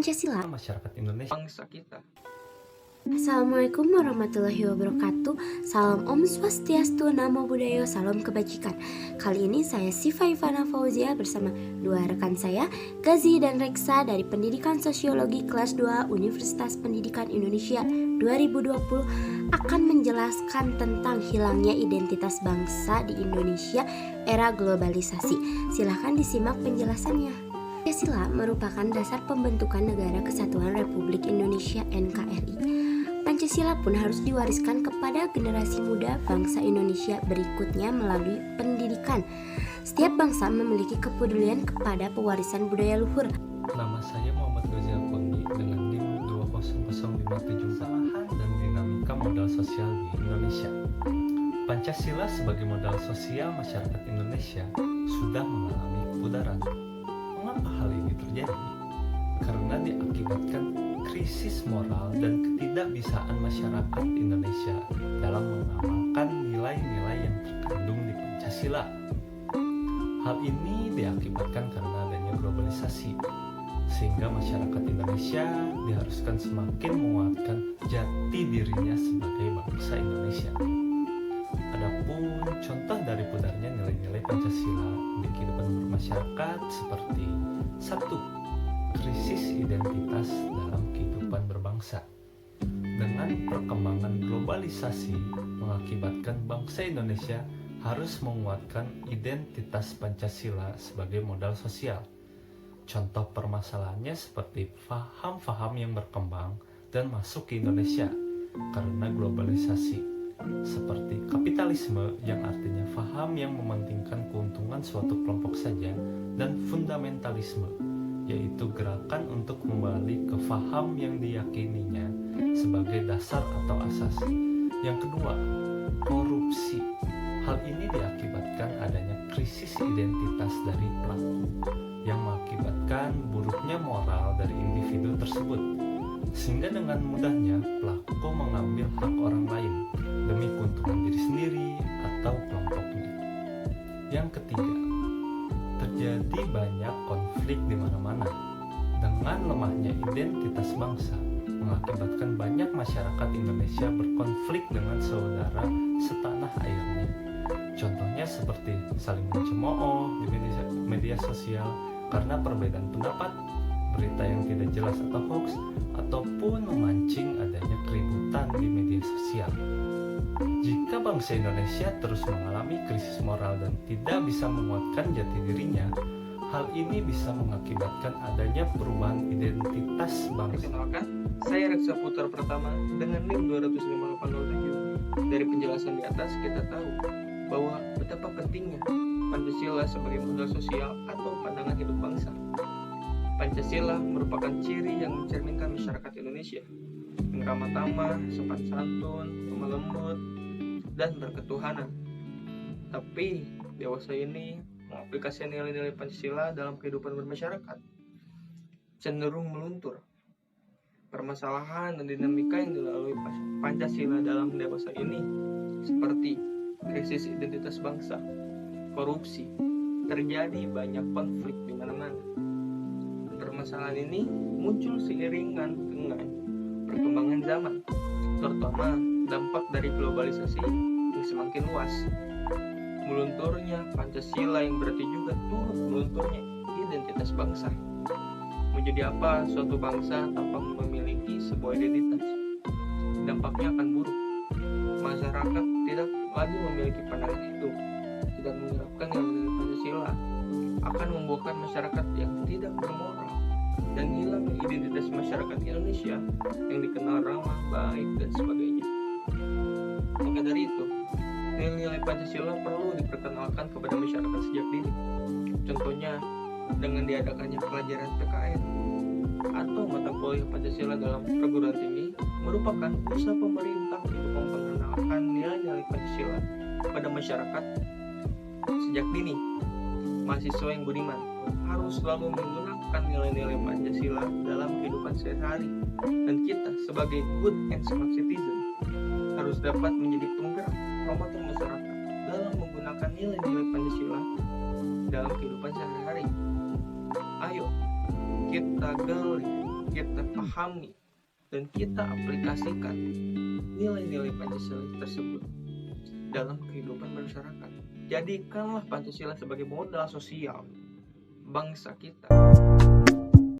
Pancasila. Masyarakat Indonesia, bangsa kita. Assalamualaikum warahmatullahi wabarakatuh. Salam Om Swastiastu, Namo Buddhaya, salam kebajikan. Kali ini saya Siva Ivana Fauzia bersama dua rekan saya, Gazi dan Reksa dari Pendidikan Sosiologi kelas 2 Universitas Pendidikan Indonesia 2020 akan menjelaskan tentang hilangnya identitas bangsa di Indonesia era globalisasi. Silahkan disimak penjelasannya. Pancasila merupakan dasar pembentukan Negara Kesatuan Republik Indonesia (NKRI). Pancasila pun harus diwariskan kepada generasi muda bangsa Indonesia berikutnya melalui pendidikan. Setiap bangsa memiliki kepedulian kepada pewarisan budaya luhur. Nama saya Muhammad Gazi Alkondi dengan NIM 20057 Usahaan dan Dinamika Modal Sosial di Indonesia. Pancasila sebagai modal sosial masyarakat Indonesia sudah mengalami kepudaran. Mengapa hal ini terjadi? Karena diakibatkan krisis moral dan ketidakbisaan masyarakat Indonesia dalam mengamalkan nilai-nilai yang terkandung di Pancasila. Hal ini diakibatkan karena adanya globalisasi, sehingga masyarakat Indonesia diharuskan semakin menguatkan jati dirinya sebagai bangsa Indonesia. Adapun contoh dari pudarnya nilai-nilai Pancasila di kehidupan bermasyarakat seperti 1. Krisis identitas dalam kehidupan berbangsa. Dengan perkembangan globalisasi mengakibatkan bangsa Indonesia harus menguatkan identitas Pancasila sebagai modal sosial. Contoh permasalahannya seperti faham-faham yang berkembang dan masuk ke Indonesia karena globalisasi, seperti kapitalisme yang artinya faham yang mementingkan keuntungan suatu kelompok saja, dan fundamentalisme, yaitu gerakan untuk kembali ke faham yang diyakininya sebagai dasar atau asas. Yang kedua, korupsi. Hal ini diakibatkan adanya krisis identitas dari pelaku yang mengakibatkan buruknya moral dari individu tersebut, sehingga dengan mudahnya pelaku mengambil hak orang lain demi keuntungan diri sendiri atau kelompoknya. Yang ketiga, terjadi banyak konflik di mana-mana. Dengan lemahnya identitas bangsa mengakibatkan banyak masyarakat Indonesia berkonflik dengan saudara setanah airnya. Contohnya seperti saling mencemooh di media sosial karena perbedaan pendapat, berita yang tidak jelas atau hoax, ataupun memancing adanya keributan di media sosial. Jika bangsa Indonesia terus mengalami krisis moral dan tidak bisa menguatkan jati dirinya, hal ini bisa mengakibatkan adanya perubahan identitas bangsa. Perkenalkan, saya Reksa Putra Pertama dengan NIM 25807. Dari penjelasan di atas kita tahu bahwa betapa pentingnya Pancasila sebagai modal sosial atau pandangan hidup bangsa. Pancasila merupakan ciri yang mencerminkan masyarakat Indonesia yang ramah tamah, sopan santun, lemah lembut, dan berketuhanan. Tapi dewasa ini mengaplikasikan nilai-nilai Pancasila dalam kehidupan bermasyarakat cenderung meluntur. Permasalahan dan dinamika yang dilalui Pancasila dalam dewasa ini seperti krisis identitas bangsa, korupsi, terjadi banyak konflik di mana-mana. Permasalahan ini muncul seiringan dengan perkembangan zaman, terutama dampak dari globalisasi yang semakin luas. Melunturnya Pancasila yang berarti juga turut melunturnya identitas bangsa. Menjadi apa suatu bangsa tanpa memiliki sebuah identitas? Dampaknya akan buruk. Masyarakat tidak lagi memiliki pandangan hidup, tidak menerapkan nilai-nilai Pancasila, akan membuahkan masyarakat yang tidak bermoral dan hilangnya identitas masyarakat Indonesia yang dikenal ramah, baik, dan sebagainya. Maka dari itu, nilai-nilai Pancasila perlu diperkenalkan kepada masyarakat sejak dini. Contohnya dengan diadakannya pelajaran PKN atau mata kuliah Pancasila dalam perguruan tinggi merupakan usaha pemerintah untuk memperkenalkan nilai-nilai Pancasila pada masyarakat sejak dini. Mahasiswa yang budiman harus selalu menggunakan nilai-nilai Pancasila dalam kehidupan sehari-hari, dan kita sebagai good and smart citizen harus dapat menjadi penggerak promotor masyarakat dalam menggunakan nilai-nilai Pancasila dalam kehidupan sehari-hari. Ayo kita gali kita pahami dan kita aplikasikan nilai-nilai Pancasila tersebut dalam kehidupan masyarakat. Jadikanlah Pancasila sebagai modal sosial bangsa kita.